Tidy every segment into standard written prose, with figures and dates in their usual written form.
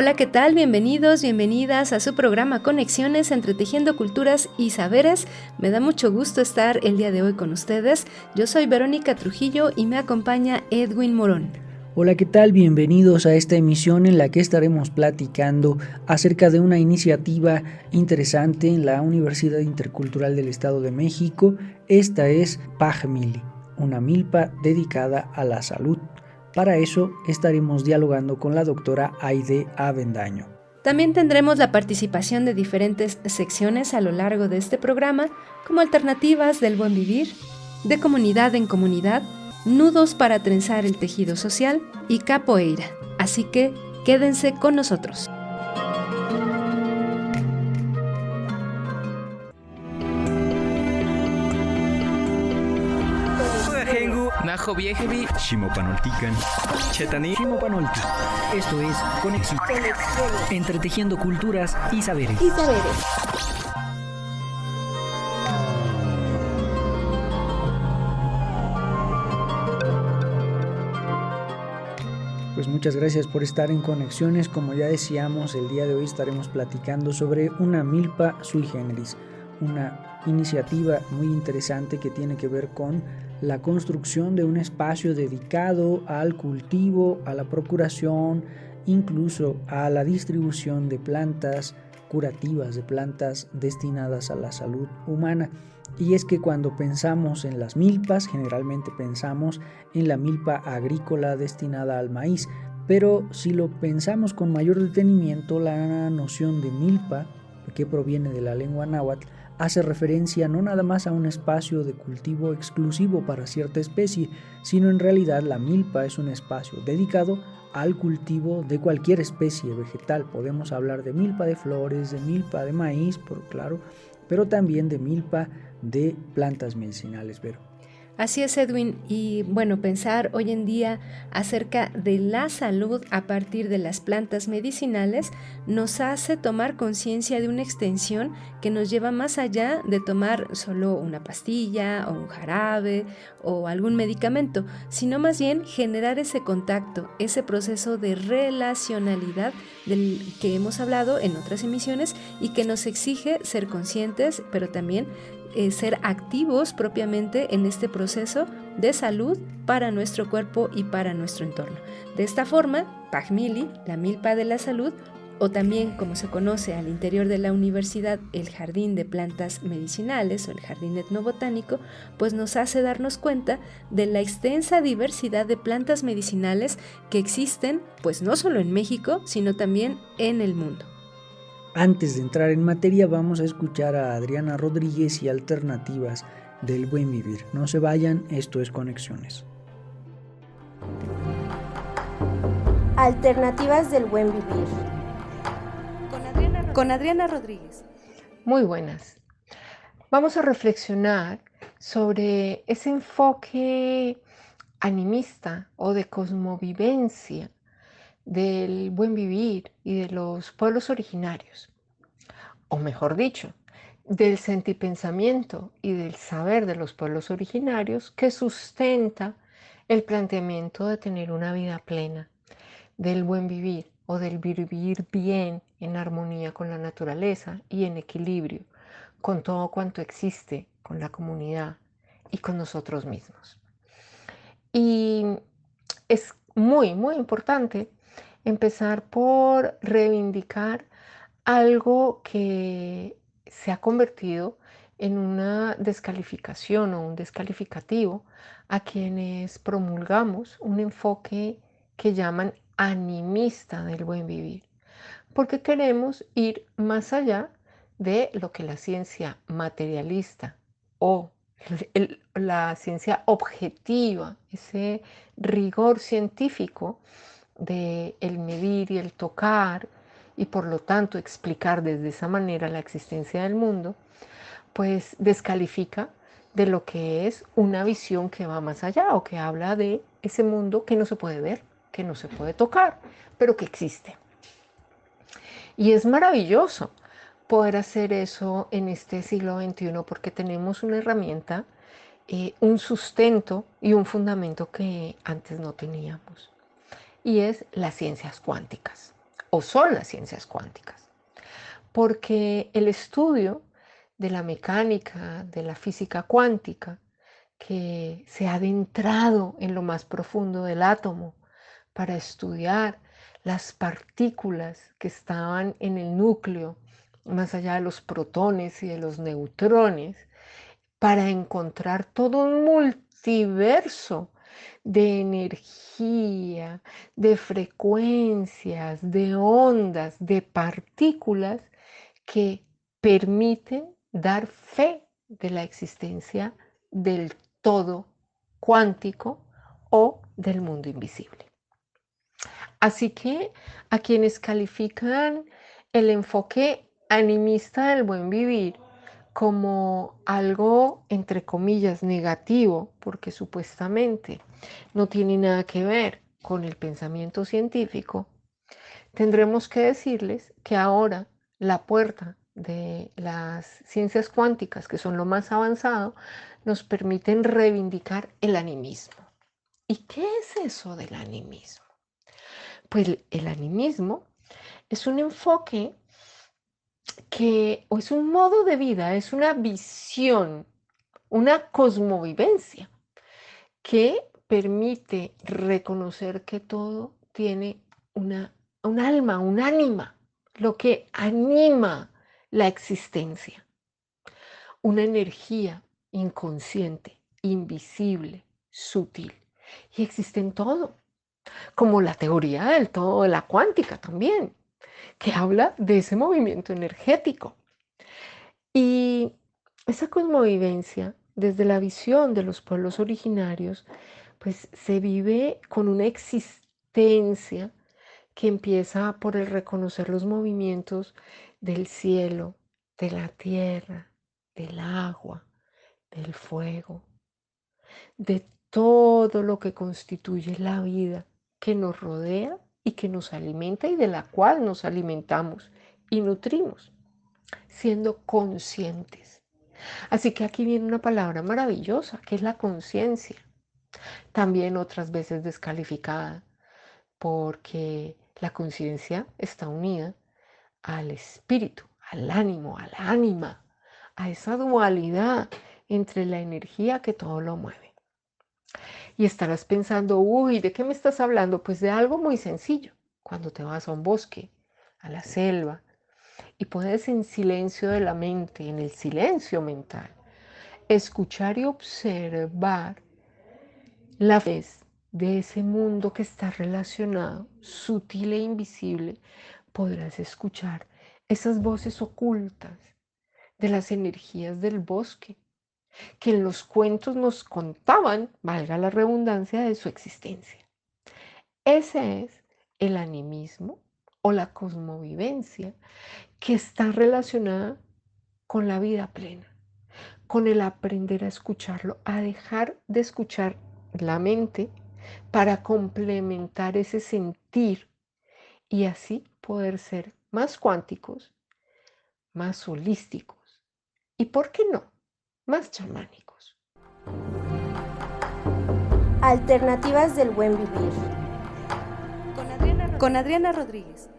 Hola, ¿qué tal? Bienvenidos, bienvenidas a su programa Conexiones entre Tejiendo Culturas y Saberes. Me da mucho gusto estar el día de hoy con ustedes. Yo soy Verónica Trujillo y me acompaña Edwin Morón. Hola, ¿qué tal? Bienvenidos a esta emisión en la que estaremos platicando acerca de una iniciativa interesante en la Universidad Intercultural del Estado de México. Esta es PAGMILI, una milpa dedicada a la salud. Para eso estaremos dialogando con la doctora Aide Avendaño. También tendremos la participación de diferentes secciones a lo largo de este programa, como alternativas del buen vivir, de comunidad en comunidad, nudos para trenzar el tejido social y capoeira. Así que quédense con nosotros. Najo Viejevi, Shimopanoltican, Chetani, Shimopanolti. Esto es Conexión. Entre Tejiendo Culturas y Saberes. Pues muchas gracias por estar en Conexiones. Como ya decíamos, el día de hoy estaremos platicando sobre una milpa sui generis, una iniciativa muy interesante que tiene que ver con la construcción de un espacio dedicado al cultivo, a la procuración, incluso a la distribución de plantas curativas, de plantas destinadas a la salud humana. Y es que cuando pensamos en las milpas, generalmente pensamos en la milpa agrícola destinada al maíz, pero si lo pensamos con mayor detenimiento, la noción de milpa, que proviene de la lengua náhuatl, hace referencia no nada más a un espacio de cultivo exclusivo para cierta especie, sino en realidad la milpa es un espacio dedicado al cultivo de cualquier especie vegetal. Podemos hablar de milpa de flores, de milpa de maíz, por claro, pero también de milpa de plantas medicinales, Vero. Así es, Edwin, y bueno, pensar hoy en día acerca de la salud a partir de las plantas medicinales nos hace tomar conciencia de una extensión que nos lleva más allá de tomar solo una pastilla o un jarabe o algún medicamento, sino más bien generar ese contacto, ese proceso de relacionalidad del que hemos hablado en otras emisiones y que nos exige ser conscientes, pero también ser activos propiamente en este proceso de salud para nuestro cuerpo y para nuestro entorno. De esta forma, PAGMILI, la milpa de la salud, o también como se conoce al interior de la universidad el jardín de plantas medicinales o el jardín etnobotánico, pues nos hace darnos cuenta de la extensa diversidad de plantas medicinales que existen, pues no solo en México, sino también en el mundo. Antes de entrar en materia, vamos a escuchar a Adriana Rodríguez y Alternativas del Buen Vivir. No se vayan, esto es Conexiones. Alternativas del Buen Vivir. Con Adriana Rodríguez. Muy buenas. Vamos a reflexionar sobre ese enfoque animista o de cosmovivencia del buen vivir y de los pueblos originarios, o mejor dicho, del sentipensamiento y del saber de los pueblos originarios que sustenta el planteamiento de tener una vida plena, del buen vivir o del vivir bien en armonía con la naturaleza y en equilibrio con todo cuanto existe, con la comunidad y con nosotros mismos. Y es muy, muy importante empezar por reivindicar algo que se ha convertido en una descalificación o un descalificativo a quienes promulgamos un enfoque que llaman animista del buen vivir, porque queremos ir más allá de lo que la ciencia materialista o la ciencia objetiva, ese rigor científico de el medir y el tocar y por lo tanto explicar desde esa manera la existencia del mundo, pues descalifica de lo que es una visión que va más allá o que habla de ese mundo que no se puede ver, que no se puede tocar, pero que existe. Y es maravilloso poder hacer eso en este siglo XXI porque tenemos una herramienta, un sustento y un fundamento que antes no teníamos. Y es las ciencias cuánticas. o son las ciencias cuánticas. Porque el estudio de la mecánica, de la física cuántica, que se ha adentrado en lo más profundo del átomo para estudiar las partículas que estaban en el núcleo, más allá de los protones y de los neutrones, para encontrar todo un multiverso de energía, de frecuencias, de ondas, de partículas que permiten dar fe de la existencia del todo cuántico o del mundo invisible. Así que a quienes califican el enfoque animista del buen vivir como algo, entre comillas, negativo, porque supuestamente no tiene nada que ver con el pensamiento científico, tendremos que decirles que ahora la puerta de las ciencias cuánticas, que son lo más avanzado, nos permiten reivindicar el animismo. ¿Y qué es eso del animismo? Pues el animismo es un enfoque o es un modo de vida, es una visión, una cosmovivencia que permite reconocer que todo tiene un alma, un ánima, lo que anima la existencia, una energía inconsciente, invisible, sutil, y existe en todo, como la teoría del todo de la cuántica también, que habla de ese movimiento energético. Y esa cosmovivencia, desde la visión de los pueblos originarios, pues se vive con una existencia que empieza por el reconocer los movimientos del cielo, de la tierra, del agua, del fuego, de todo lo que constituye la vida que nos rodea y que nos alimenta y de la cual nos alimentamos y nutrimos, siendo conscientes. Así que aquí viene una palabra maravillosa, que es la conciencia, también otras veces descalificada, porque la conciencia está unida al espíritu, al ánimo, al ánima, a esa dualidad entre la energía que todo lo mueve. Y estarás pensando, uy, ¿de qué me estás hablando? Pues de algo muy sencillo. Cuando te vas a un bosque, a la selva, y puedes en silencio de la mente, en el silencio mental, escuchar y observar la vez de ese mundo que está relacionado, sutil e invisible, podrás escuchar esas voces ocultas de las energías del bosque, que en los cuentos nos contaban, valga la redundancia, de su existencia. Ese es el animismo o la cosmovivencia que está relacionada con la vida plena, con el aprender a escucharlo, a dejar de escuchar la mente para complementar ese sentir y así poder ser más cuánticos, más holísticos y, ¿por qué no?, más chamánicos. Alternativas del buen vivir. Con Adriana Rodríguez.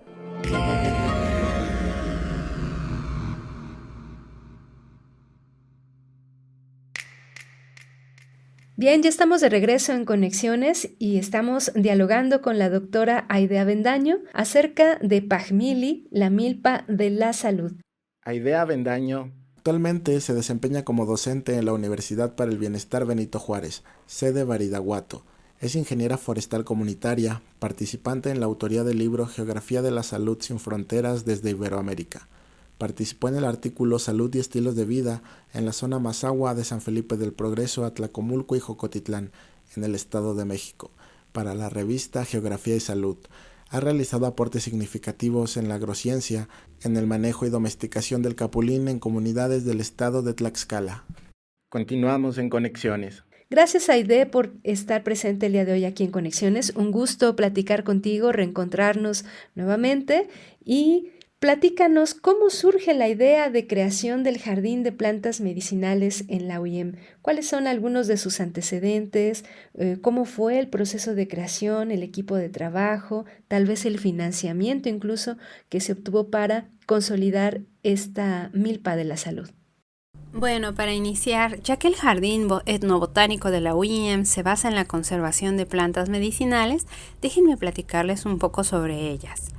Bien, ya estamos de regreso en Conexiones y estamos dialogando con la doctora Aidea Avendaño acerca de Pajmili, la milpa de la salud. Aidea Avendaño actualmente se desempeña como docente en la Universidad para el Bienestar Benito Juárez, sede Badiraguato. Es ingeniera forestal comunitaria, participante en la autoría del libro Geografía de la Salud sin Fronteras desde Iberoamérica. Participó en el artículo Salud y Estilos de Vida en la zona Mazahua de San Felipe del Progreso, Atlacomulco y Jocotitlán, en el Estado de México, para la revista Geografía y Salud. Ha realizado aportes significativos en la agrociencia, en el manejo y domesticación del capulín en comunidades del estado de Tlaxcala. Continuamos en Conexiones. Gracias, Aide, por estar presente el día de hoy aquí en Conexiones. Un gusto platicar contigo, reencontrarnos nuevamente y Platícanos cómo surge la idea de creación del Jardín de Plantas Medicinales en la UIM. ¿Cuáles son algunos de sus antecedentes? ¿Cómo fue el proceso de creación, el equipo de trabajo, tal vez el financiamiento incluso que se obtuvo para consolidar esta milpa de la salud? Bueno, para iniciar, ya que el Jardín Etnobotánico de la UIM se basa en la conservación de plantas medicinales, déjenme platicarles un poco sobre ellas.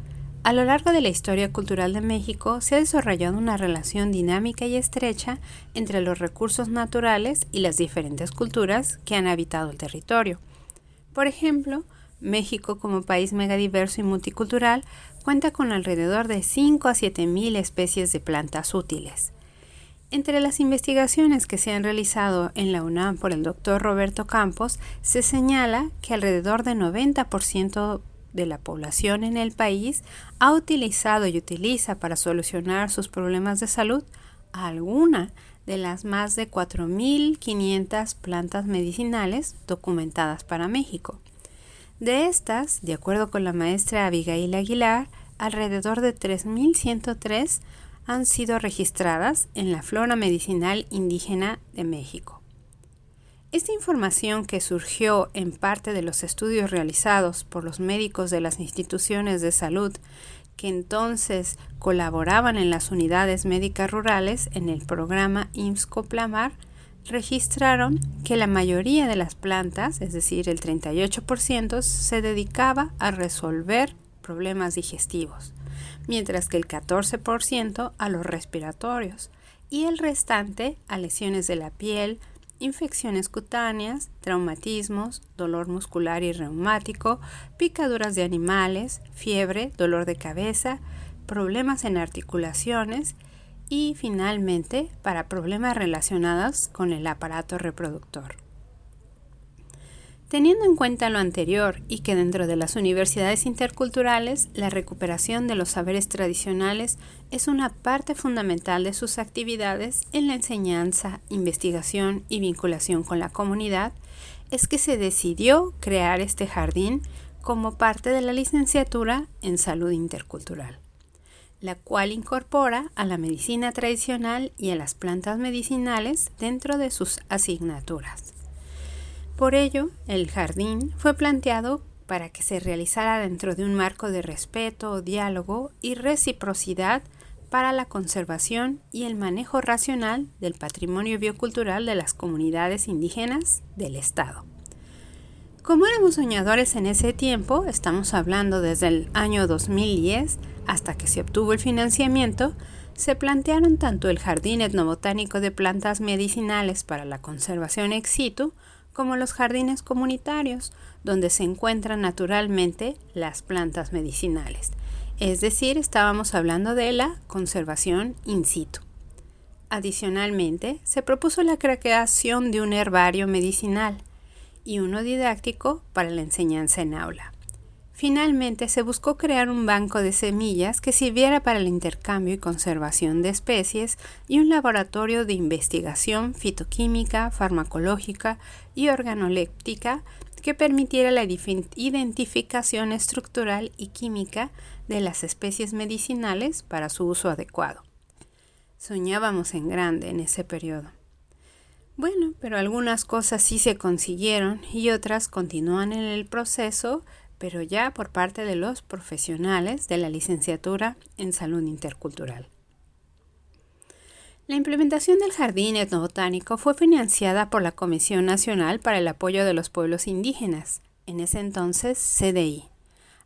A lo largo de la historia cultural de México se ha desarrollado una relación dinámica y estrecha entre los recursos naturales y las diferentes culturas que han habitado el territorio. Por ejemplo, México, como país megadiverso y multicultural, cuenta con alrededor de 5 a 7 mil especies de plantas útiles. Entre las investigaciones que se han realizado en la UNAM por el Dr. Roberto Campos, se señala que alrededor de 90% de la población en el país ha utilizado y utiliza para solucionar sus problemas de salud alguna de las más de 4.500 plantas medicinales documentadas para México. De estas, de acuerdo con la maestra Abigail Aguilar, alrededor de 3.103 han sido registradas en la flora medicinal indígena de México. Esta información, que surgió en parte de los estudios realizados por los médicos de las instituciones de salud que entonces colaboraban en las unidades médicas rurales en el programa IMSS-COPLAMAR, registraron que la mayoría de las plantas, es decir, el 38%, se dedicaba a resolver problemas digestivos, mientras que el 14% a los respiratorios y el restante a lesiones de la piel, infecciones cutáneas, traumatismos, dolor muscular y reumático, picaduras de animales, fiebre, dolor de cabeza, problemas en articulaciones y finalmente para problemas relacionados con el aparato reproductor. Teniendo en cuenta lo anterior y que dentro de las universidades interculturales la recuperación de los saberes tradicionales es una parte fundamental de sus actividades en la enseñanza, investigación y vinculación con la comunidad, es que se decidió crear este jardín como parte de la licenciatura en Salud Intercultural, la cual incorpora a la medicina tradicional y a las plantas medicinales dentro de sus asignaturas. Por ello, el jardín fue planteado para que se realizara dentro de un marco de respeto, diálogo y reciprocidad para la conservación y el manejo racional del patrimonio biocultural de las comunidades indígenas del Estado. Como éramos soñadores en ese tiempo, estamos hablando desde el año 2010 hasta que se obtuvo el financiamiento, se plantearon tanto el Jardín Etnobotánico de Plantas Medicinales para la conservación ex situ, como los jardines comunitarios, donde se encuentran naturalmente las plantas medicinales. Es decir, estábamos hablando de la conservación in situ. Adicionalmente, se propuso la creación de un herbario medicinal y uno didáctico para la enseñanza en aula. Finalmente, se buscó crear un banco de semillas que sirviera para el intercambio y conservación de especies y un laboratorio de investigación fitoquímica, farmacológica y organoléptica que permitiera la identificación estructural y química de las especies medicinales para su uso adecuado. Soñábamos en grande en ese periodo. Bueno, pero algunas cosas sí se consiguieron y otras continúan en el proceso, pero ya por parte de los profesionales de la licenciatura en Salud Intercultural. La implementación del Jardín Etnobotánico fue financiada por la Comisión Nacional para el Apoyo de los Pueblos Indígenas, en ese entonces CDI,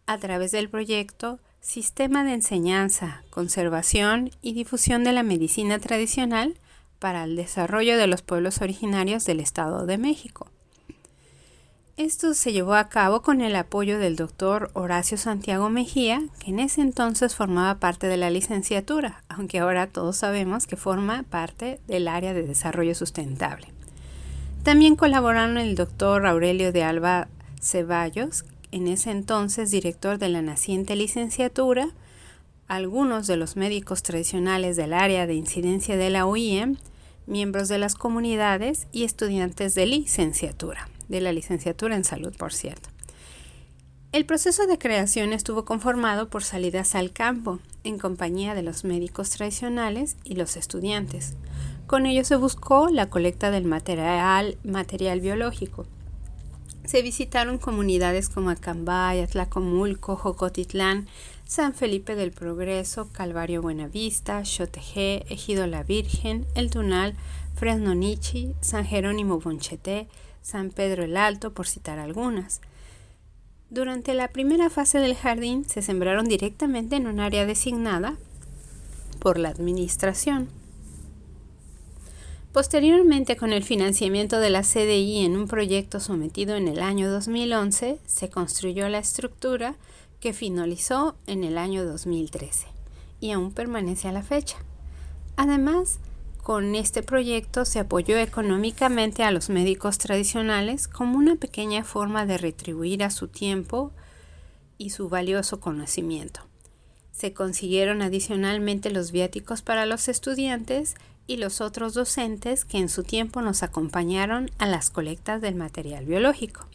a través del proyecto Sistema de Enseñanza, Conservación y Difusión de la Medicina Tradicional para el Desarrollo de los Pueblos Originarios del Estado de México. Esto se llevó a cabo con el apoyo del doctor Horacio Santiago Mejía, que en ese entonces formaba parte de la licenciatura, aunque ahora todos sabemos que forma parte del área de desarrollo sustentable. También colaboraron el doctor Aurelio de Alba Ceballos, en ese entonces director de la naciente licenciatura, algunos de los médicos tradicionales del área de incidencia de la UIM, miembros de las comunidades y estudiantes de licenciatura. De la licenciatura en salud, por cierto. El proceso de creación estuvo conformado por salidas al campo, en compañía de los médicos tradicionales y los estudiantes. Con ello se buscó la colecta del material biológico. Se visitaron comunidades como Acambay, Atlacomulco, Jocotitlán, San Felipe del Progreso, Calvario Buenavista, Xotejé, Ejido La Virgen, El Tunal, Fresno Nichi, San Jerónimo Boncheté, San Pedro el Alto, por citar algunas. Durante la primera fase del jardín se sembraron directamente en un área designada por la administración. Posteriormente, con el financiamiento de la CDI en un proyecto sometido en el año 2011, se construyó la estructura que finalizó en el año 2013 y aún permanece a la fecha. Además, con este proyecto se apoyó económicamente a los médicos tradicionales como una pequeña forma de retribuir a su tiempo y su valioso conocimiento. Se consiguieron adicionalmente los viáticos para los estudiantes y los otros docentes que en su tiempo nos acompañaron a las colectas del material biológico.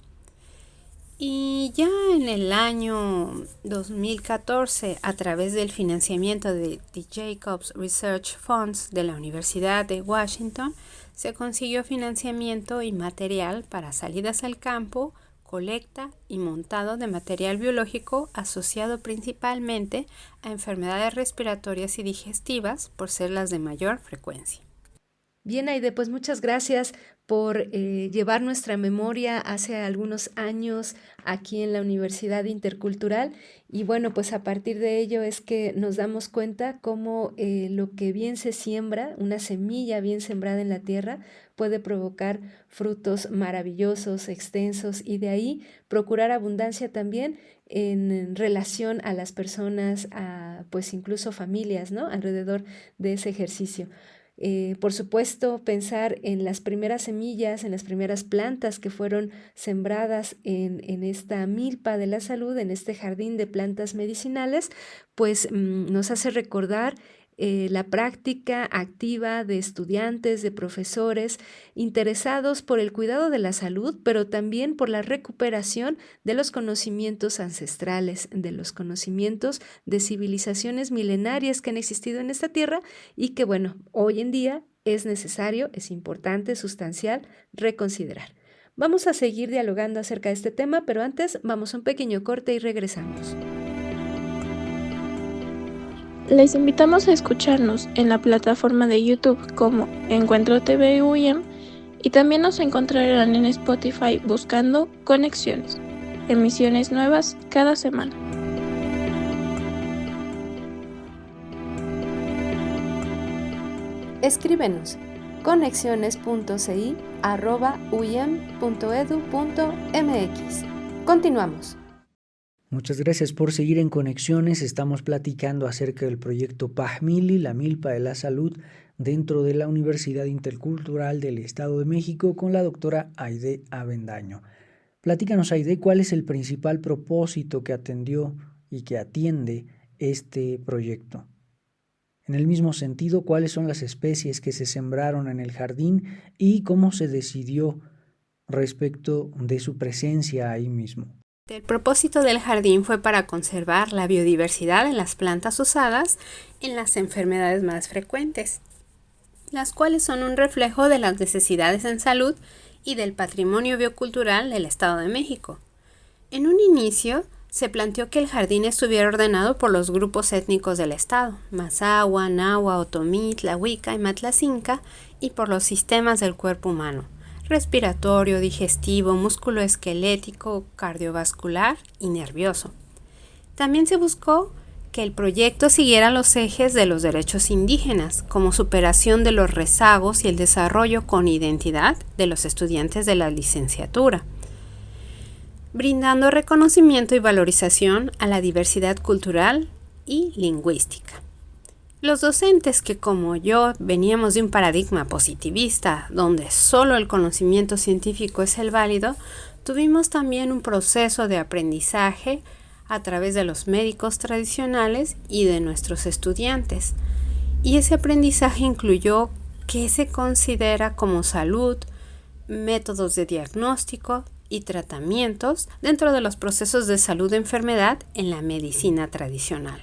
Y ya en el año 2014, a través del financiamiento de The Jacobs Research Funds de la Universidad de Washington, se consiguió financiamiento y material para salidas al campo, colecta y montado de material biológico asociado principalmente a enfermedades respiratorias y digestivas por ser las de mayor frecuencia. Bien, Aide, pues muchas gracias por llevar nuestra memoria hace algunos años aquí en la Universidad Intercultural. Y bueno, pues a partir de ello es que nos damos cuenta cómo lo que bien se siembra, una semilla bien sembrada en la tierra, puede provocar frutos maravillosos, extensos, y de ahí procurar abundancia también en relación a las personas, a pues incluso familias, ¿no?, alrededor de ese ejercicio. Por supuesto, pensar en las primeras semillas, en las primeras plantas que fueron sembradas en esta milpa de la salud, en este jardín de plantas medicinales, pues nos hace recordar la práctica activa de estudiantes, de profesores interesados por el cuidado de la salud, pero también por la recuperación de los conocimientos ancestrales, de los conocimientos de civilizaciones milenarias que han existido en esta tierra y que, bueno, hoy en día es necesario, es importante, sustancial reconsiderar. Vamos a seguir dialogando acerca de este tema, pero antes vamos a un pequeño corte y regresamos. Les invitamos a escucharnos en la plataforma de YouTube como Encuentro TV UIM y también nos encontrarán en Spotify buscando Conexiones, emisiones nuevas cada semana. Escríbenos conexiones.ci@uim.edu.mx. Continuamos. Muchas gracias por seguir en Conexiones. Estamos platicando acerca del proyecto PAJMILI, la Milpa de la Salud, dentro de la Universidad Intercultural del Estado de México, con la doctora Aide Avendaño. Platícanos, Aide, ¿cuál es el principal propósito que atendió y que atiende este proyecto? En el mismo sentido, ¿cuáles son las especies que se sembraron en el jardín y cómo se decidió respecto de su presencia ahí mismo? El propósito del jardín fue para conservar la biodiversidad en las plantas usadas en las enfermedades más frecuentes, las cuales son un reflejo de las necesidades en salud y del patrimonio biocultural del Estado de México. En un inicio, se planteó que el jardín estuviera ordenado por los grupos étnicos del Estado, Mazahua, Nahua, Otomí, Tlahuica y Matlacinca, y por los sistemas del cuerpo humano, respiratorio, digestivo, musculoesquelético, cardiovascular y nervioso. También se buscó que el proyecto siguiera los ejes de los derechos indígenas, como superación de los rezagos y el desarrollo con identidad de los estudiantes de la licenciatura, brindando reconocimiento y valorización a la diversidad cultural y lingüística. Los docentes que, como yo, veníamos de un paradigma positivista, donde solo el conocimiento científico es el válido, tuvimos también un proceso de aprendizaje a través de los médicos tradicionales y de nuestros estudiantes. Y ese aprendizaje incluyó qué se considera como salud, métodos de diagnóstico y tratamientos dentro de los procesos de salud-enfermedad en la medicina tradicional.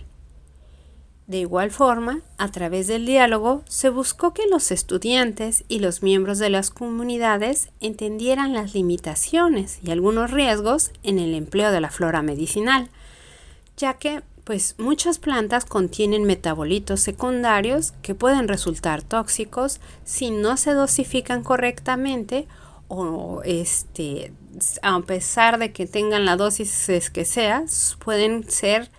De igual forma, a través del diálogo, se buscó que los estudiantes y los miembros de las comunidades entendieran las limitaciones y algunos riesgos en el empleo de la flora medicinal, ya que muchas plantas contienen metabolitos secundarios que pueden resultar tóxicos si no se dosifican correctamente o a pesar de que tengan la dosis que sea, pueden ser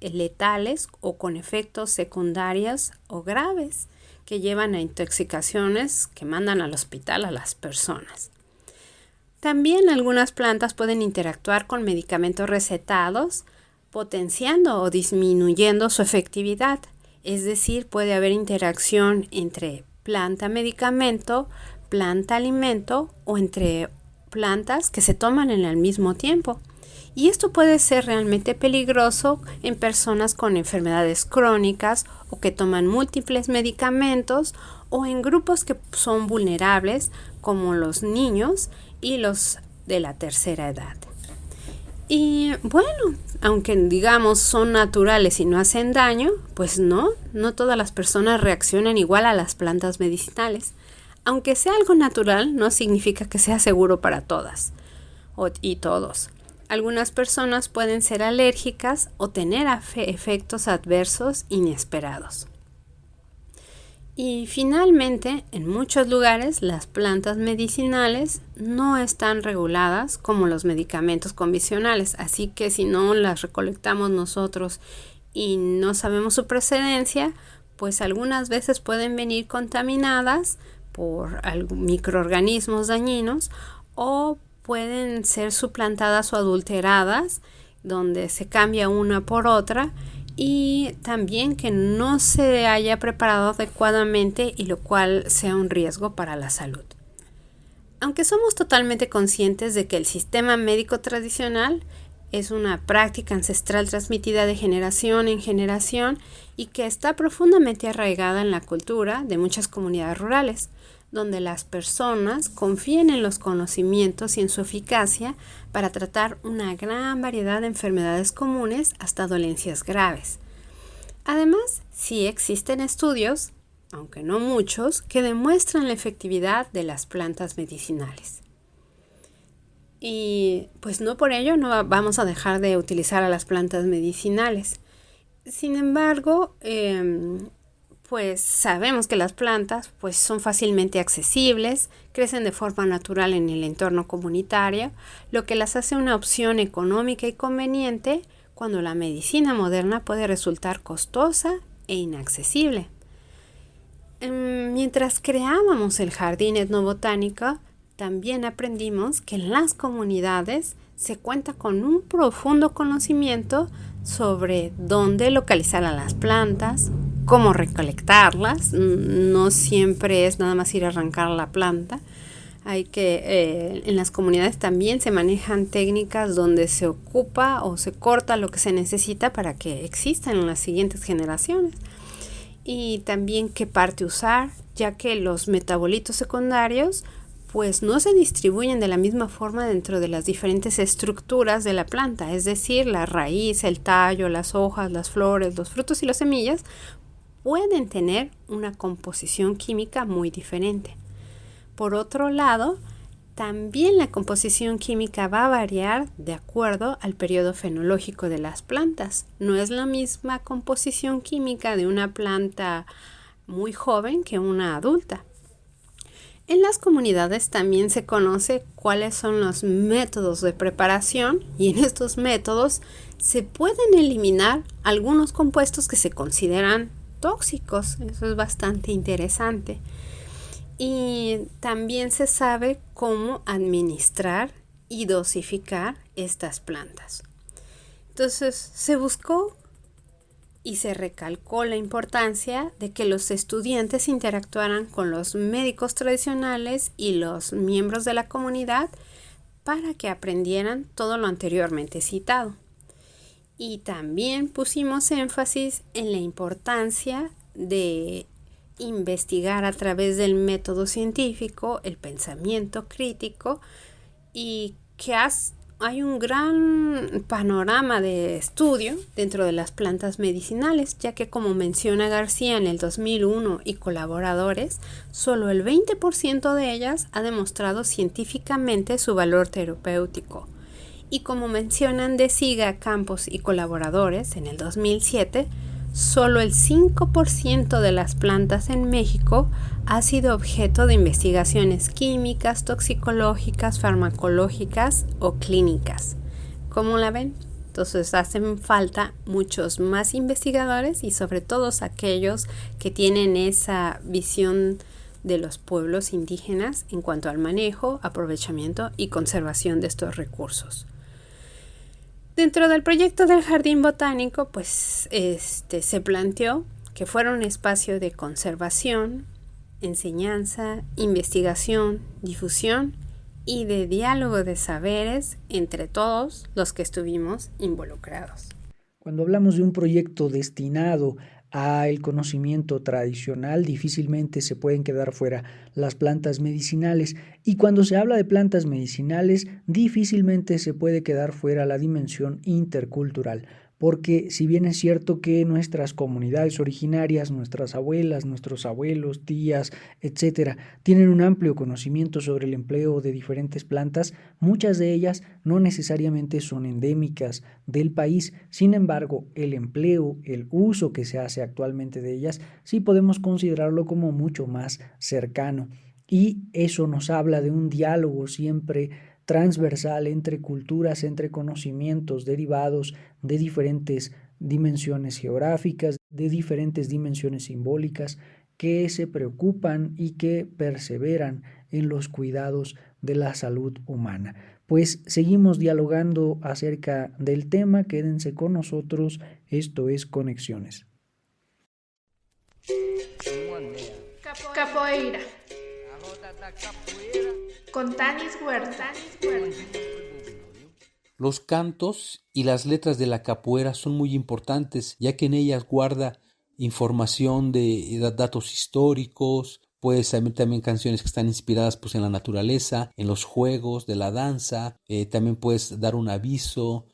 letales o con efectos secundarios o graves que llevan a intoxicaciones que mandan al hospital a las personas. También algunas plantas pueden interactuar con medicamentos recetados, potenciando o disminuyendo su efectividad. Es decir, puede haber interacción entre planta-medicamento, planta-alimento o entre plantas que se toman en el mismo tiempo. Y esto puede ser realmente peligroso en personas con enfermedades crónicas o que toman múltiples medicamentos o en grupos que son vulnerables como los niños y los de la tercera edad. Y bueno, aunque digamos son naturales y no hacen daño, pues no todas las personas reaccionan igual a las plantas medicinales. Aunque sea algo natural, no significa que sea seguro para todas y todos. Algunas personas pueden ser alérgicas o tener efectos adversos inesperados. Y finalmente, en muchos lugares, las plantas medicinales no están reguladas como los medicamentos convencionales, así que si no las recolectamos nosotros y no sabemos su procedencia, pues algunas veces pueden venir contaminadas por microorganismos dañinos o pueden ser suplantadas o adulteradas, donde se cambia una por otra y también que no se haya preparado adecuadamente y lo cual sea un riesgo para la salud. Aunque somos totalmente conscientes de que el sistema médico tradicional es una práctica ancestral transmitida de generación en generación y que está profundamente arraigada en la cultura de muchas comunidades rurales, donde las personas confían en los conocimientos y en su eficacia para tratar una gran variedad de enfermedades comunes hasta dolencias graves. Además, sí existen estudios, aunque no muchos, que demuestran la efectividad de las plantas medicinales. Y pues no por ello no vamos a dejar de utilizar a las plantas medicinales. Sin embargo, pues sabemos que las plantas pues son fácilmente accesibles, crecen de forma natural en el entorno comunitario, lo que las hace una opción económica y conveniente cuando la medicina moderna puede resultar costosa e inaccesible. Mientras creábamos el jardín etnobotánico, también aprendimos que en las comunidades se cuenta con un profundo conocimiento sobre dónde localizar a las plantas, cómo recolectarlas. No siempre es nada más ir a arrancar la planta. En las comunidades también se manejan técnicas donde se ocupa o se corta lo que se necesita para que existan en las siguientes generaciones. Y también qué parte usar, ya que los metabolitos secundarios pues no se distribuyen de la misma forma dentro de las diferentes estructuras de la planta, es decir, la raíz, el tallo, las hojas, las flores, los frutos y las semillas pueden tener una composición química muy diferente. Por otro lado, también la composición química va a variar de acuerdo al periodo fenológico de las plantas. No es la misma composición química de una planta muy joven que una adulta. En las comunidades también se conoce cuáles son los métodos de preparación y en estos métodos se pueden eliminar algunos compuestos que se consideran tóxicos. Eso es bastante interesante. Y también se sabe cómo administrar y dosificar estas plantas. Entonces se buscó y se recalcó la importancia de que los estudiantes interactuaran con los médicos tradicionales y los miembros de la comunidad para que aprendieran todo lo anteriormente citado. Y también pusimos énfasis en la importancia de investigar a través del método científico, el pensamiento crítico y que hay un gran panorama de estudio dentro de las plantas medicinales, ya que como menciona García en el 2001 y colaboradores, solo el 20% de ellas ha demostrado científicamente su valor terapéutico. Y como mencionan De Siga, Campos y colaboradores en el 2007, solo el 5% de las plantas en México ha sido objeto de investigaciones químicas, toxicológicas, farmacológicas o clínicas. ¿Cómo la ven? Entonces hacen falta muchos más investigadores y sobre todo aquellos que tienen esa visión de los pueblos indígenas en cuanto al manejo, aprovechamiento y conservación de estos recursos. Dentro del proyecto del Jardín Botánico, pues se planteó que fuera un espacio de conservación, enseñanza, investigación, difusión y de diálogo de saberes entre todos los que estuvimos involucrados. Cuando hablamos de un proyecto destinado al conocimiento tradicional, difícilmente se pueden quedar fuera las plantas medicinales, y cuando se habla de plantas medicinales, difícilmente se puede quedar fuera la dimensión intercultural, porque si bien es cierto que nuestras comunidades originarias, nuestras abuelas, nuestros abuelos, tías, etcétera, tienen un amplio conocimiento sobre el empleo de diferentes plantas, muchas de ellas no necesariamente son endémicas del país. Sin embargo, el empleo, el uso que se hace actualmente de ellas, sí podemos considerarlo como mucho más cercano. Y eso nos habla de un diálogo siempre transversal entre culturas, entre conocimientos derivados de diferentes dimensiones geográficas, de diferentes dimensiones simbólicas, que se preocupan y que perseveran en los cuidados de la salud humana. Pues seguimos dialogando acerca del tema, quédense con nosotros, esto es Conexiones. Capoeira con Tanis Huerta. Los cantos y las letras de la capoeira son muy importantes, ya que en ellas guarda información de datos históricos, puedes saber también canciones que están inspiradas pues en la naturaleza, en los juegos de la danza, también puedes dar un aviso,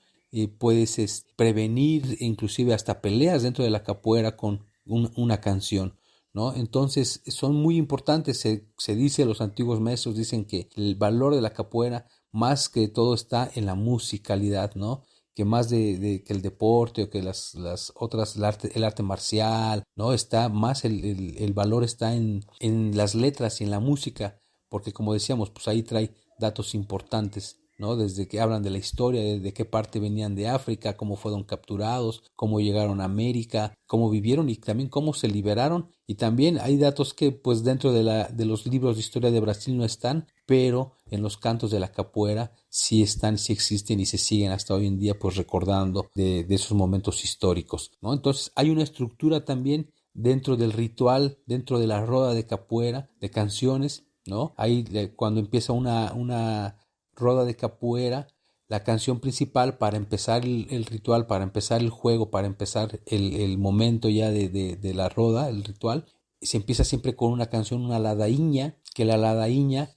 puedes prevenir inclusive hasta peleas dentro de la capoeira con una canción, ¿no? Entonces son muy importantes. Se dice, los antiguos maestros dicen que el valor de la capoeira más que todo está en la musicalidad, ¿no? Que más que el deporte o que las otras, el arte marcial, ¿no? Está más el valor está en las letras y en la música, porque como decíamos, pues ahí trae datos importantes, ¿no? Desde que hablan de la historia, de qué parte venían de África, cómo fueron capturados, cómo llegaron a América, cómo vivieron y también cómo se liberaron. Y también hay datos que pues dentro de los libros de historia de Brasil no están, pero en los cantos de la capoeira sí están, sí existen y se siguen hasta hoy en día pues recordando de esos momentos históricos, ¿no? Entonces hay una estructura también dentro del ritual, dentro de la roda de capoeira, de canciones, ¿no? Ahí cuando empieza una roda de capoeira, la canción principal para empezar el ritual, para empezar el juego, para empezar el momento ya de la roda, el ritual, se empieza siempre con una canción, una ladainha, que la ladainha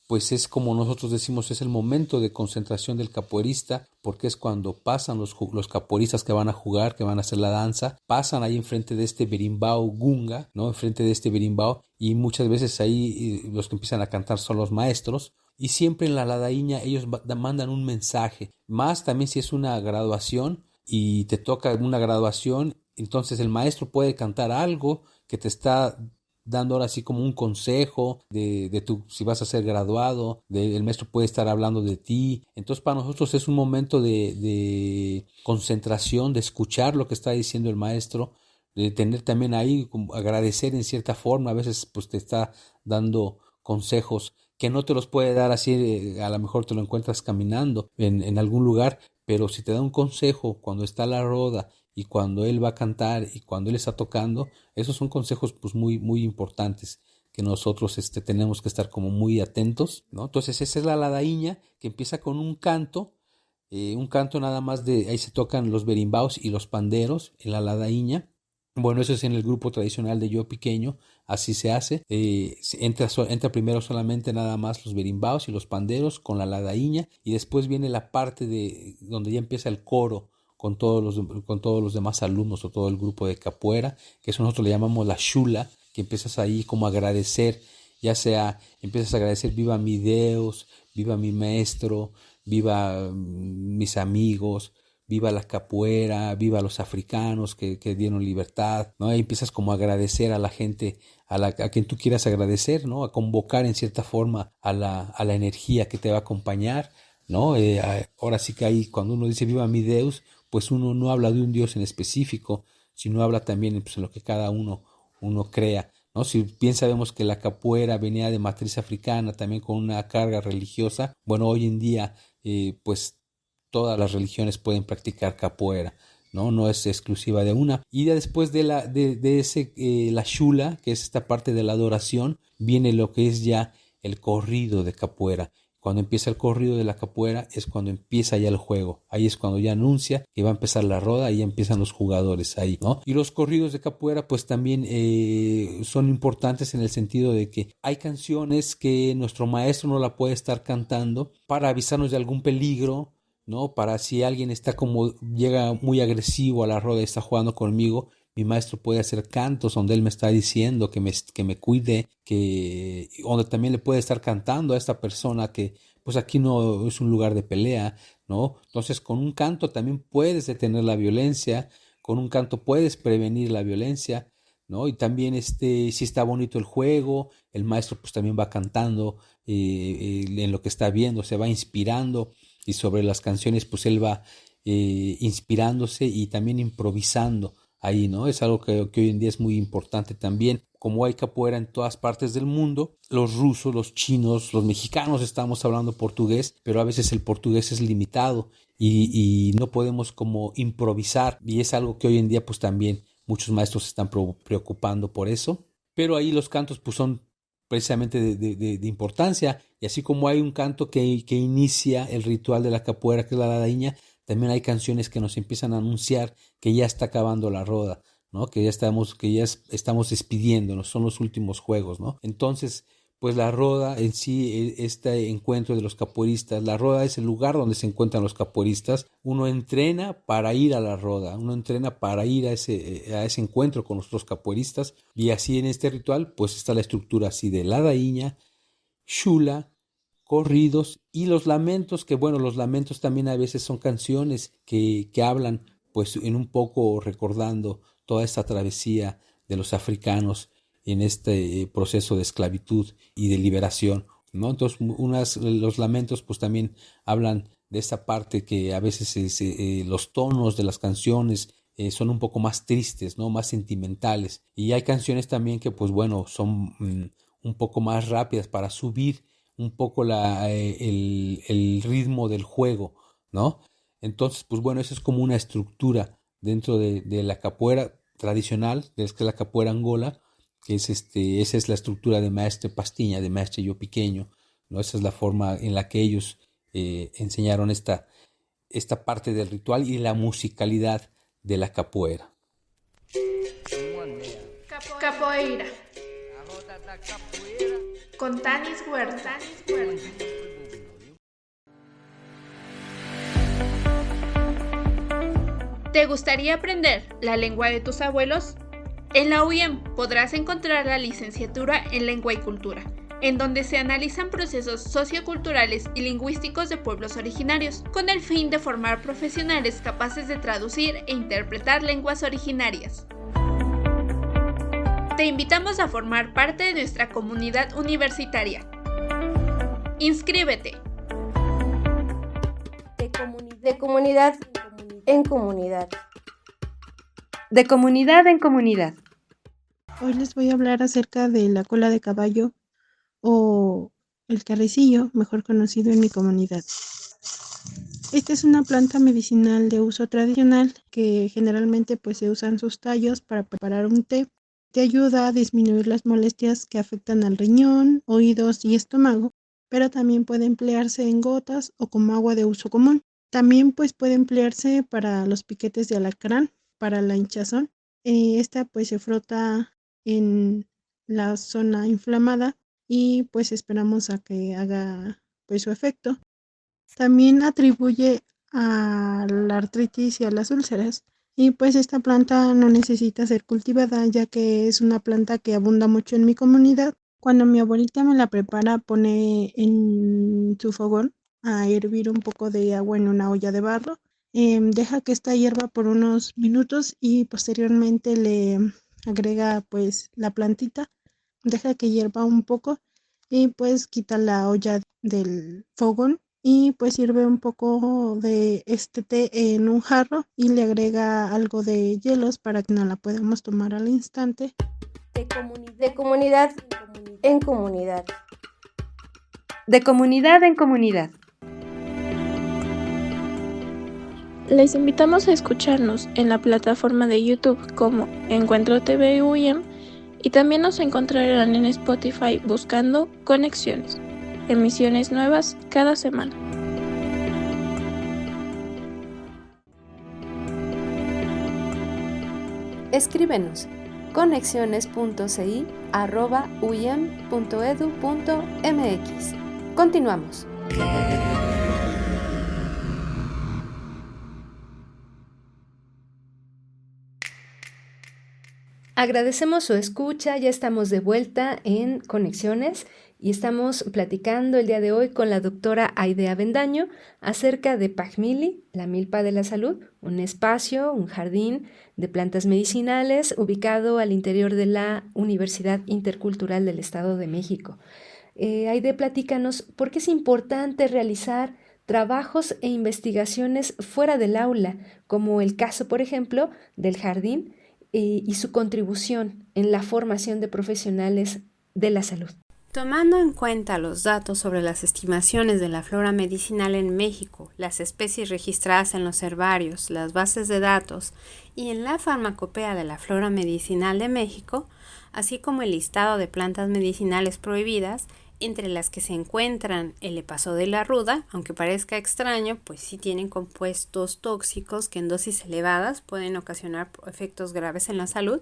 pues es como nosotros decimos, es el momento de concentración del capoeirista, porque es cuando pasan los capoeiristas que van a jugar, que van a hacer la danza, pasan ahí enfrente de este berimbau gunga, ¿no? Enfrente de este berimbau, y muchas veces ahí los que empiezan a cantar son los maestros, y siempre en la ladainha ellos mandan un mensaje, más también si es una graduación y te toca una graduación, entonces el maestro puede cantar algo que te está dando ahora así como un consejo de si vas a ser graduado, el maestro puede estar hablando de ti. Entonces para nosotros es un momento de concentración, de escuchar lo que está diciendo el maestro, de tener también ahí, agradecer en cierta forma. A veces pues te está dando consejos que no te los puede dar así, a lo mejor te lo encuentras caminando en algún lugar, pero si te da un consejo cuando está la roda y cuando él va a cantar y cuando él está tocando, esos son consejos pues muy, muy importantes que nosotros tenemos que estar como muy atentos, ¿no? Entonces esa es la ladainha, que empieza con un canto nada más ahí se tocan los berimbaos y los panderos en la ladainha, Bueno, eso es en el grupo tradicional de Yo Pequeño, así se hace. Entra primero solamente nada más los berimbaos y los panderos con la ladaíña, y después viene la parte de donde ya empieza el coro con todos los demás alumnos o todo el grupo de capoeira, que eso nosotros le llamamos la shula, que empiezas ahí como a agradecer, ya sea empiezas a agradecer viva mi Deus, viva mi maestro, viva mis amigos, viva la capoeira, viva los africanos que dieron libertad, ¿no? Ahí empiezas como a agradecer a la gente, a quien tú quieras agradecer, ¿no? A convocar en cierta forma a la energía que te va a acompañar, ¿no? Ahora sí que ahí cuando uno dice viva mi Deus, pues uno no habla de un Dios en específico, sino habla también pues, en lo que cada uno crea, ¿no? Si bien sabemos que la capoeira venía de matriz africana, también con una carga religiosa, bueno, hoy en día pues todas las religiones pueden practicar capoeira, ¿no? No es exclusiva de una. Y ya después de la shula, que es esta parte de la adoración, viene lo que es ya el corrido de capoeira. Cuando empieza el corrido de la capoeira es cuando empieza ya el juego. Ahí es cuando ya anuncia que va a empezar la roda y ya empiezan los jugadores ahí, ¿no? Y los corridos de capoeira pues también son importantes en el sentido de que hay canciones que nuestro maestro no la puede estar cantando para avisarnos de algún peligro, ¿no? Para si alguien llega muy agresivo a la roda y está jugando conmigo, mi maestro puede hacer cantos donde él me está diciendo que me cuide, donde también le puede estar cantando a esta persona que pues aquí no es un lugar de pelea, ¿no? Entonces con un canto también puedes detener la violencia, con un canto puedes prevenir la violencia, ¿no? Y también si está bonito el juego, el maestro pues también va cantando en lo que está viendo, se va inspirando, y sobre las canciones pues él va inspirándose y también improvisando ahí, ¿no? Es algo que hoy en día es muy importante también. Como hay capoeira en todas partes del mundo, los rusos, los chinos, los mexicanos estamos hablando portugués, pero a veces el portugués es limitado y no podemos como improvisar, y es algo que hoy en día pues también muchos maestros se están preocupando por eso. Pero ahí los cantos pues son precisamente de importancia, y así como hay un canto que inicia el ritual de la capoeira, que es la ladainha, también hay canciones que nos empiezan a anunciar que ya está acabando la roda, ¿no? Que ya estamos despidiéndonos, son los últimos juegos, ¿no? Entonces, pues la roda en sí, este encuentro de los capoeiristas, la roda es el lugar donde se encuentran los capoeiristas. Uno entrena para ir a la roda, uno entrena para ir a ese encuentro con los otros capoeiristas, y así en este ritual pues está la estructura así de ladainha, shula, corridos y los lamentos, que bueno, los lamentos también a veces son canciones que hablan pues en un poco recordando toda esta travesía de los africanos en este proceso de esclavitud y de liberación, ¿no? Entonces los lamentos pues también hablan de esta parte que a veces los tonos de las canciones son un poco más tristes, ¿no? Más sentimentales, y hay canciones también que pues bueno son un poco más rápidas para subir un poco el ritmo del juego, ¿no? Entonces, pues bueno, eso es como una estructura dentro de la capoeira tradicional, que es la capoeira Angola, que es esa es la estructura de Maestre Pastiña, de Maestre Yo Pequeño, ¿no? Esa es la forma en la que ellos enseñaron esta parte del ritual y la musicalidad de la capoeira. Capoeira. Con Tanis Huerta. ¿Te gustaría aprender la lengua de tus abuelos? En la UIM podrás encontrar la licenciatura en Lengua y Cultura, en donde se analizan procesos socioculturales y lingüísticos de pueblos originarios, con el fin de formar profesionales capaces de traducir e interpretar lenguas originarias. Te invitamos a formar parte de nuestra comunidad universitaria. ¡Inscríbete! De comunidad en comunidad. De comunidad en comunidad. Hoy les voy a hablar acerca de la cola de caballo o el carricillo, mejor conocido en mi comunidad. Esta es una planta medicinal de uso tradicional que generalmente pues se usan sus tallos para preparar un té. Te ayuda a disminuir las molestias que afectan al riñón, oídos y estómago, pero también puede emplearse en gotas o como agua de uso común. También pues puede emplearse para los piquetes de alacrán, para la hinchazón, Esta pues se frota en la zona inflamada y pues esperamos a que haga pues su efecto. También atribuye a la artritis y a las úlceras. Y pues esta planta no necesita ser cultivada, ya que es una planta que abunda mucho en mi comunidad. Cuando mi abuelita me la prepara, pone en su fogón a hervir un poco de agua en una olla de barro. Deja que esta hierva por unos minutos y posteriormente le agrega pues la plantita. Deja que hierva un poco y pues quita la olla del fogón y pues sirve un poco de este té en un jarro y le agrega algo de hielos para que no la podamos tomar al instante. De comunidad en comunidad. De comunidad en comunidad. Les invitamos a escucharnos en la plataforma de YouTube como Encuentro TV UIM y también nos encontrarán en Spotify buscando Conexiones. Emisiones nuevas cada semana. Escríbenos conexiones.ci@uyem.edu.mx. Continuamos. Agradecemos su escucha, ya estamos de vuelta en Conexiones y estamos platicando el día de hoy con la doctora Aide Avendaño acerca de Pajmili, la milpa de la salud, un espacio, un jardín de plantas medicinales ubicado al interior de la Universidad Intercultural del Estado de México. Aide, platícanos, ¿por qué es importante realizar trabajos e investigaciones fuera del aula, como el caso, por ejemplo, del jardín y su contribución en la formación de profesionales de la salud? Tomando en cuenta los datos sobre las estimaciones de la flora medicinal en México, las especies registradas en los herbarios, las bases de datos y en la farmacopea de la flora medicinal de México, así como el listado de plantas medicinales prohibidas, entre las que se encuentran el epazo de la ruda, aunque parezca extraño, pues sí tienen compuestos tóxicos que en dosis elevadas pueden ocasionar efectos graves en la salud,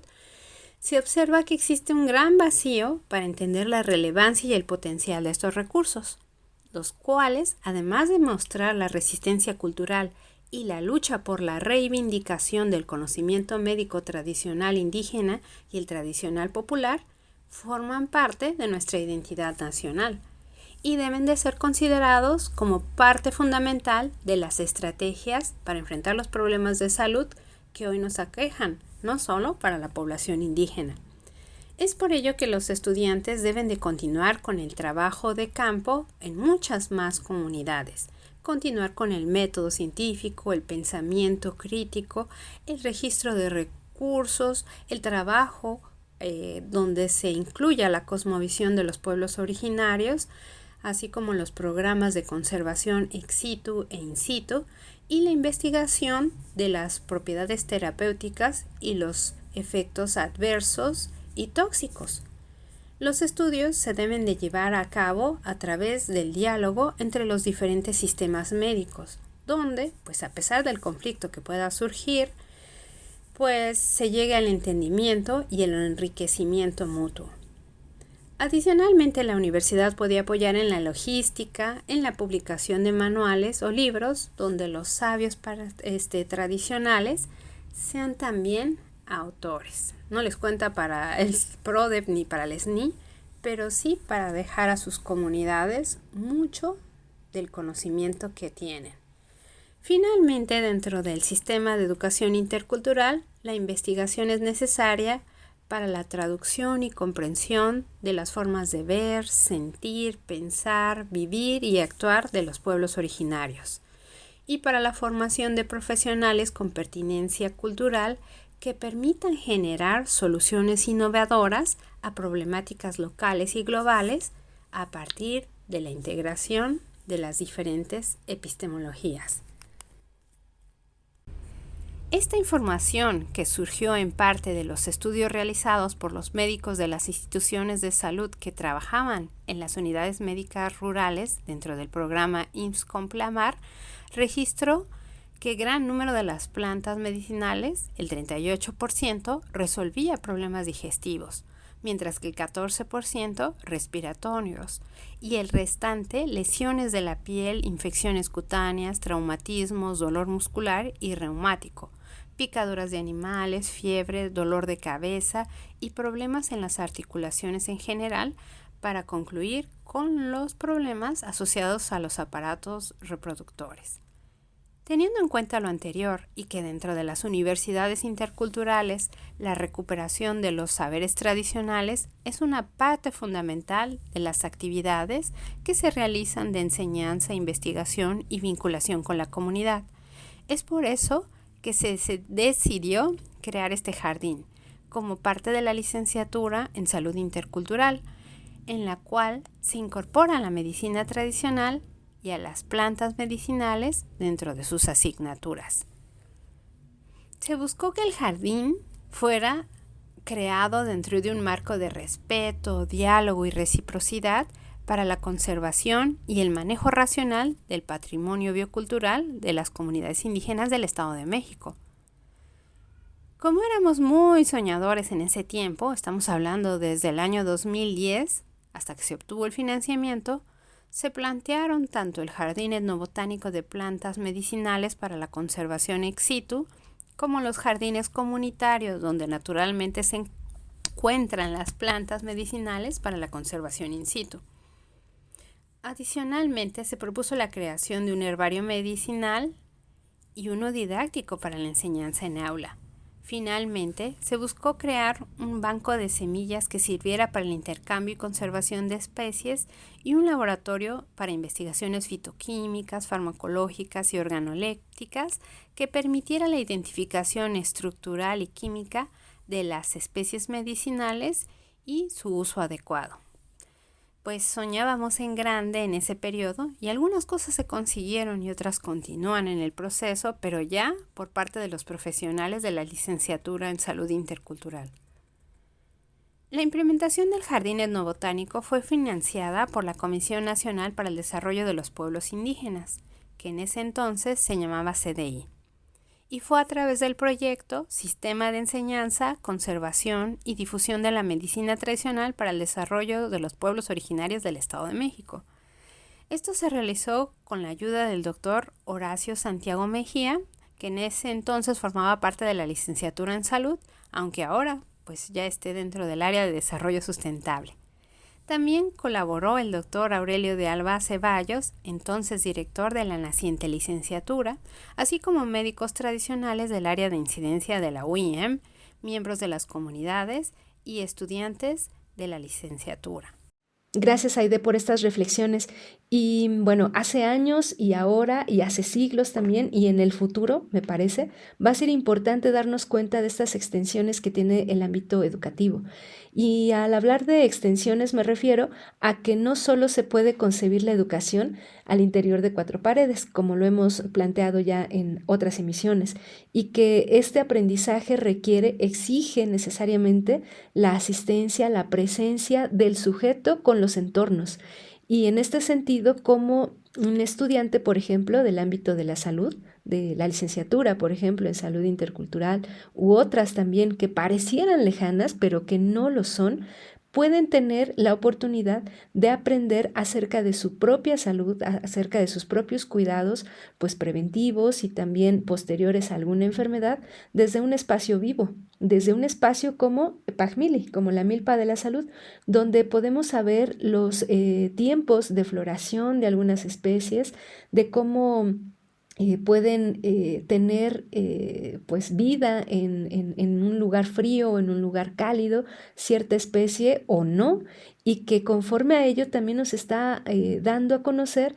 se observa que existe un gran vacío para entender la relevancia y el potencial de estos recursos, los cuales, además de mostrar la resistencia cultural y la lucha por la reivindicación del conocimiento médico tradicional indígena y el tradicional popular, forman parte de nuestra identidad nacional y deben de ser considerados como parte fundamental de las estrategias para enfrentar los problemas de salud que hoy nos aquejan, no solo para la población indígena. Es por ello que los estudiantes deben de continuar con el trabajo de campo en muchas más comunidades, continuar con el método científico, el pensamiento crítico, el registro de recursos, el trabajo donde se incluya la cosmovisión de los pueblos originarios, así como los programas de conservación ex situ e in situ, y la investigación de las propiedades terapéuticas y los efectos adversos y tóxicos. Los estudios se deben de llevar a cabo a través del diálogo entre los diferentes sistemas médicos, donde, pues a pesar del conflicto que pueda surgir, pues se llegue al entendimiento y el enriquecimiento mutuo. Adicionalmente, la universidad puede apoyar en la logística, en la publicación de manuales o libros donde los sabios tradicionales sean también autores. No les cuenta para el PRODEP ni para el SNI, pero sí para dejar a sus comunidades mucho del conocimiento que tienen. Finalmente, dentro del sistema de educación intercultural, la investigación es necesaria para la traducción y comprensión de las formas de ver, sentir, pensar, vivir y actuar de los pueblos originarios, y para la formación de profesionales con pertinencia cultural que permitan generar soluciones innovadoras a problemáticas locales y globales a partir de la integración de las diferentes epistemologías. Esta información, que surgió en parte de los estudios realizados por los médicos de las instituciones de salud que trabajaban en las unidades médicas rurales dentro del programa IMSS Complamar, registró que gran número de las plantas medicinales, el 38%, resolvía problemas digestivos, mientras que el 14% respiratorios y el restante lesiones de la piel, infecciones cutáneas, traumatismos, dolor muscular y reumático, picaduras de animales, fiebre, dolor de cabeza y problemas en las articulaciones en general, para concluir con los problemas asociados a los aparatos reproductores. Teniendo en cuenta lo anterior y que dentro de las universidades interculturales la recuperación de los saberes tradicionales es una parte fundamental de las actividades que se realizan de enseñanza, investigación y vinculación con la comunidad, es por eso que se decidió crear este jardín como parte de la licenciatura en Salud Intercultural, en la cual se incorpora la medicina tradicional y a las plantas medicinales dentro de sus asignaturas. Se buscó que el jardín fuera creado dentro de un marco de respeto, diálogo y reciprocidad para la conservación y el manejo racional del patrimonio biocultural de las comunidades indígenas del Estado de México. Como éramos muy soñadores en ese tiempo, estamos hablando desde el año 2010 hasta que se obtuvo el financiamiento, se plantearon tanto el Jardín Etnobotánico de Plantas Medicinales para la conservación ex situ, como los jardines comunitarios donde naturalmente se encuentran las plantas medicinales para la conservación in situ. Adicionalmente, se propuso la creación de un herbario medicinal y uno didáctico para la enseñanza en aula. Finalmente, se buscó crear un banco de semillas que sirviera para el intercambio y conservación de especies y un laboratorio para investigaciones fitoquímicas, farmacológicas y organolépticas que permitiera la identificación estructural y química de las especies medicinales y su uso adecuado. Pues soñábamos en grande en ese periodo y algunas cosas se consiguieron y otras continúan en el proceso, pero ya por parte de los profesionales de la licenciatura en Salud Intercultural. La implementación del Jardín Etnobotánico fue financiada por la Comisión Nacional para el Desarrollo de los Pueblos Indígenas, que en ese entonces se llamaba CDI. Y fue a través del proyecto Sistema de Enseñanza, Conservación y Difusión de la Medicina Tradicional para el Desarrollo de los Pueblos Originarios del Estado de México. Esto se realizó con la ayuda del doctor Horacio Santiago Mejía, que en ese entonces formaba parte de la licenciatura en Salud, aunque ahora pues ya esté dentro del área de Desarrollo Sustentable. También colaboró el doctor Aurelio de Alba Ceballos, entonces director de la naciente licenciatura, así como médicos tradicionales del área de incidencia de la UIM, miembros de las comunidades y estudiantes de la licenciatura. Gracias, Aide, por estas reflexiones. Y bueno, hace años y ahora y hace siglos también y en el futuro, me parece, va a ser importante darnos cuenta de estas extensiones que tiene el ámbito educativo. Y al hablar de extensiones me refiero a que no solo se puede concebir la educación al interior de cuatro paredes, como lo hemos planteado ya en otras emisiones, y que este aprendizaje exige necesariamente la asistencia, la presencia del sujeto con los entornos. Y en este sentido, como un estudiante, por ejemplo, del ámbito de la salud, de la licenciatura, por ejemplo, en salud intercultural, u otras también que parecieran lejanas, pero que no lo son, pueden tener la oportunidad de aprender acerca de su propia salud, acerca de sus propios cuidados, pues preventivos y también posteriores a alguna enfermedad, desde un espacio vivo, desde un espacio como Pajmili, como la milpa de la salud, donde podemos saber los tiempos de floración de algunas especies, de cómo pueden tener pues vida en un lugar frío o en un lugar cálido, cierta especie o no, y que conforme a ello también nos está dando a conocer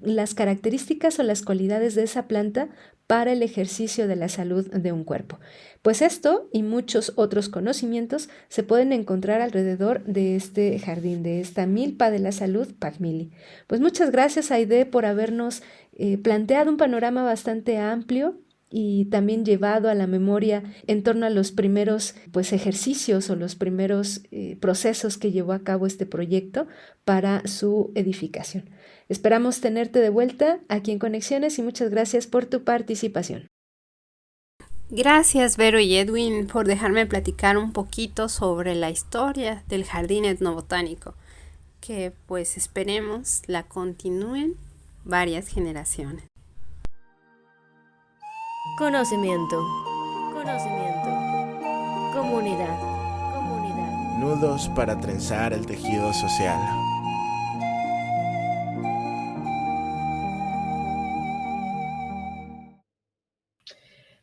las características o las cualidades de esa planta para el ejercicio de la salud de un cuerpo. Pues esto y muchos otros conocimientos se pueden encontrar alrededor de este jardín, de esta milpa de la salud, Pajmili. Pues muchas gracias, Aide, por habernos planteado un panorama bastante amplio y también llevado a la memoria en torno a los primeros pues, ejercicios o los primeros procesos que llevó a cabo este proyecto para su edificación. Esperamos tenerte de vuelta aquí en Conexiones y muchas gracias por tu participación. Gracias, Vero y Edwin, por dejarme platicar un poquito sobre la historia del Jardín Etnobotánico, que pues esperemos la continúen varias generaciones. Conocimiento. Comunidad. Nudos para trenzar el tejido social.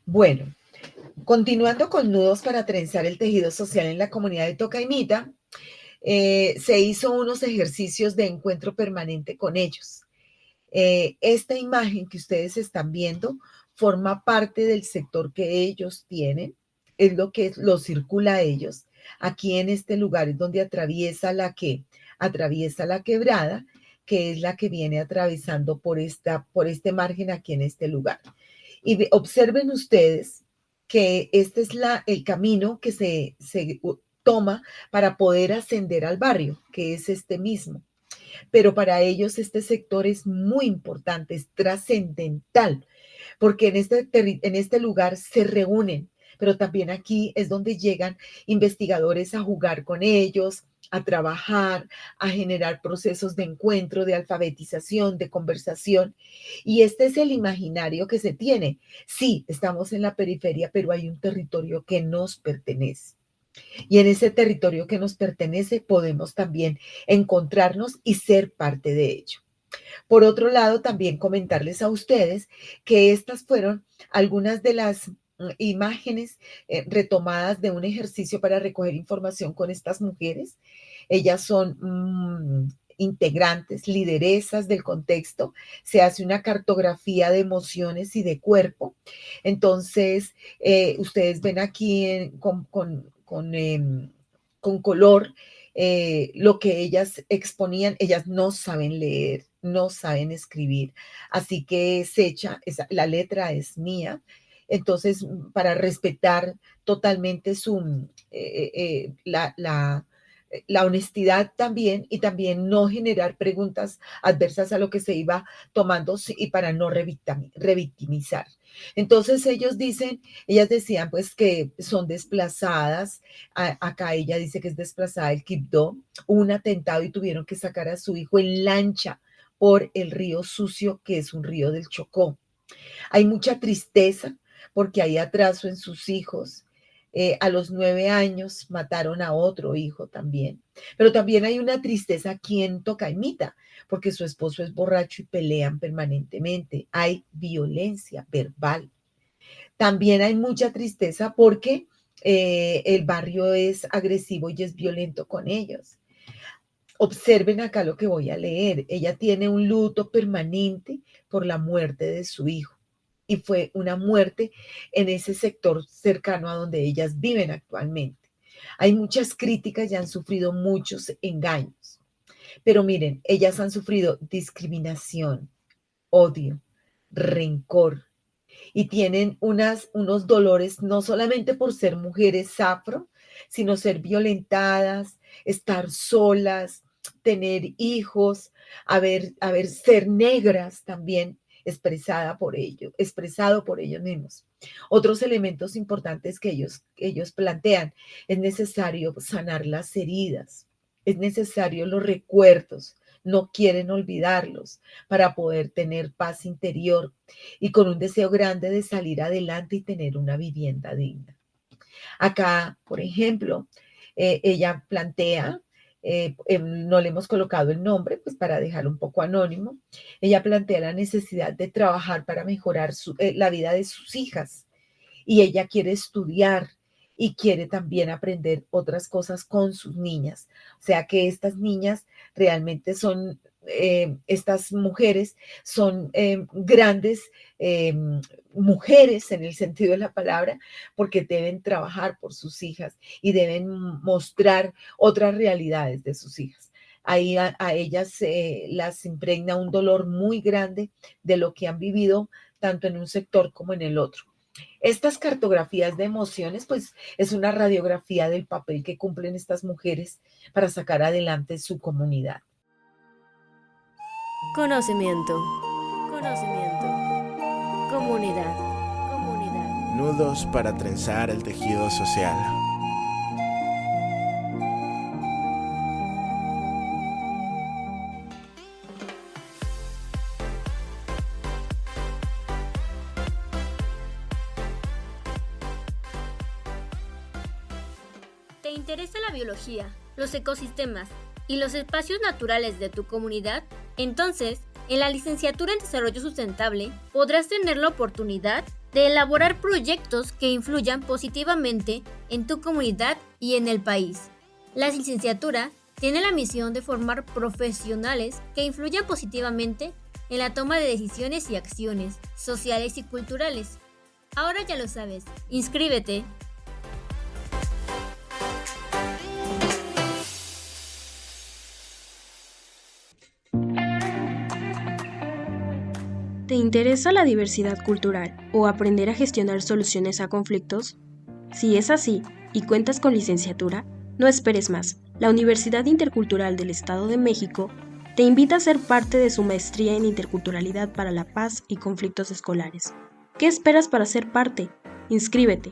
Bueno, continuando con nudos para trenzar el tejido social en la comunidad de Tocaimita, se hizo unos ejercicios de encuentro permanente con ellos. Esta imagen que ustedes están viendo forma parte del sector que ellos tienen, es lo que los circula a ellos. Aquí en este lugar es donde atraviesa la quebrada, que es la que viene atravesando por este margen aquí en este lugar. Y observen ustedes que este es el camino que se toma para poder ascender al barrio, que es este mismo. Pero para ellos este sector es muy importante, es trascendental, porque en este lugar se reúnen, pero también aquí es donde llegan investigadores a jugar con ellos, a trabajar, a generar procesos de encuentro, de alfabetización, de conversación. Y este es el imaginario que se tiene. Sí, estamos en la periferia, pero hay un territorio que nos pertenece. Y en ese territorio que nos pertenece podemos también encontrarnos y ser parte de ello. Por otro lado, también comentarles a ustedes que estas fueron algunas de las imágenes retomadas de un ejercicio para recoger información con estas mujeres. Ellas son integrantes, lideresas del contexto. Se hace una cartografía de emociones y de cuerpo. Entonces, ustedes ven aquí con color lo que ellas exponían. Ellas no saben leer, no saben escribir, así que la letra es mía. Entonces, para respetar totalmente la honestidad también, y también no generar preguntas adversas a lo que se iba tomando y para no revictimizar. Entonces ellas decían pues que son desplazadas. Acá ella dice que es desplazada del Quibdó, un atentado y tuvieron que sacar a su hijo en lancha por el río Sucio, que es un río del Chocó. Hay mucha tristeza porque hay atraso en sus hijos. A los 9 años mataron a otro hijo también. Pero también hay una tristeza aquí en Tocaimita, porque su esposo es borracho y pelean permanentemente. Hay violencia verbal. También hay mucha tristeza porque el barrio es agresivo y es violento con ellos. Observen acá lo que voy a leer. Ella tiene un luto permanente por la muerte de su hijo. Y fue una muerte en ese sector cercano a donde ellas viven actualmente. Hay muchas críticas y han sufrido muchos engaños. Pero miren, ellas han sufrido discriminación, odio, rencor, y tienen unos dolores no solamente por ser mujeres afro, sino ser violentadas, estar solas, tener hijos, ser negras también, expresado por ellos mismos. Otros elementos importantes que ellos plantean: es necesario sanar las heridas, es necesario los recuerdos, no quieren olvidarlos para poder tener paz interior y con un deseo grande de salir adelante y tener una vivienda digna. Acá, por ejemplo, ella plantea, no le hemos colocado el nombre, pues para dejarlo un poco anónimo. Ella plantea la necesidad de trabajar para mejorar la vida de sus hijas, y ella quiere estudiar y quiere también aprender otras cosas con sus niñas. O sea que estas niñas realmente son, estas mujeres son grandes mujeres en el sentido de la palabra, porque deben trabajar por sus hijas y deben mostrar otras realidades de sus hijas. Ahí a ellas las impregna un dolor muy grande de lo que han vivido tanto en un sector como en el otro. Estas cartografías de emociones, pues es una radiografía del papel que cumplen estas mujeres para sacar adelante su comunidad. Conocimiento. Conocimiento. Comunidad. Comunidad. Nudos para trenzar el tejido social. ¿Te interesa la biología, los ecosistemas y los espacios naturales de tu comunidad? Entonces, en la licenciatura en Desarrollo Sustentable podrás tener la oportunidad de elaborar proyectos que influyan positivamente en tu comunidad y en el país. La licenciatura tiene la misión de formar profesionales que influyan positivamente en la toma de decisiones y acciones sociales y culturales. Ahora ya lo sabes, inscríbete. ¿Te interesa la diversidad cultural o aprender a gestionar soluciones a conflictos? Si es así y cuentas con licenciatura, no esperes más. La Universidad Intercultural del Estado de México te invita a ser parte de su maestría en Interculturalidad para la Paz y Conflictos Escolares. ¿Qué esperas para ser parte? Inscríbete.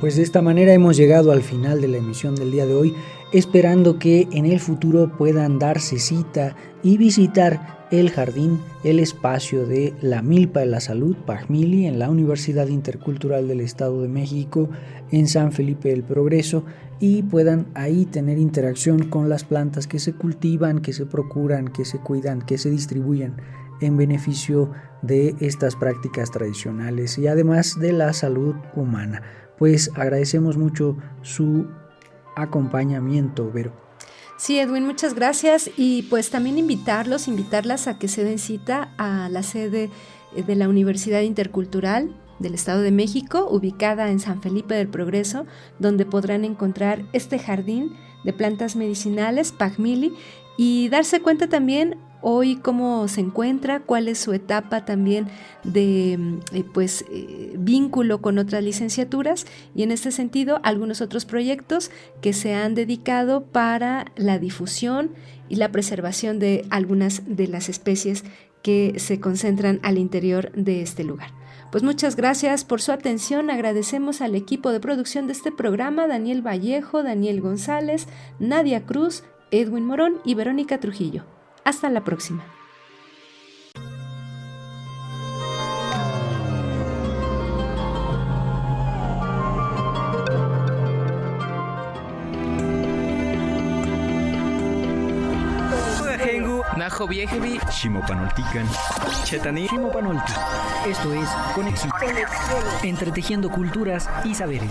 Pues de esta manera hemos llegado al final de la emisión del día de hoy, esperando que en el futuro puedan darse cita y visitar el jardín, el espacio de la Milpa de la Salud, PAGMILI, en la Universidad Intercultural del Estado de México, en San Felipe del Progreso, y puedan ahí tener interacción con las plantas que se cultivan, que se procuran, que se cuidan, que se distribuyen en beneficio de estas prácticas tradicionales y además de la salud humana. Pues agradecemos mucho su acompañamiento, Vero. Sí, Edwin, muchas gracias, y pues también invitarlas a que se den cita a la sede de la Universidad Intercultural del Estado de México, ubicada en San Felipe del Progreso, donde podrán encontrar este jardín de plantas medicinales, PAGMILI, y darse cuenta también hoy cómo se encuentra, cuál es su etapa también de vínculo con otras licenciaturas, y en este sentido algunos otros proyectos que se han dedicado para la difusión y la preservación de algunas de las especies que se concentran al interior de este lugar. Pues muchas gracias por su atención. Agradecemos al equipo de producción de este programa: Daniel Vallejo, Daniel González, Nadia Cruz, Edwin Morón y Verónica Trujillo. Hasta la próxima. Najo Viejevi, Shimopanoltican, Chetani, Shimopanolti. Esto es Conexión. Entretejiendo culturas y saberes.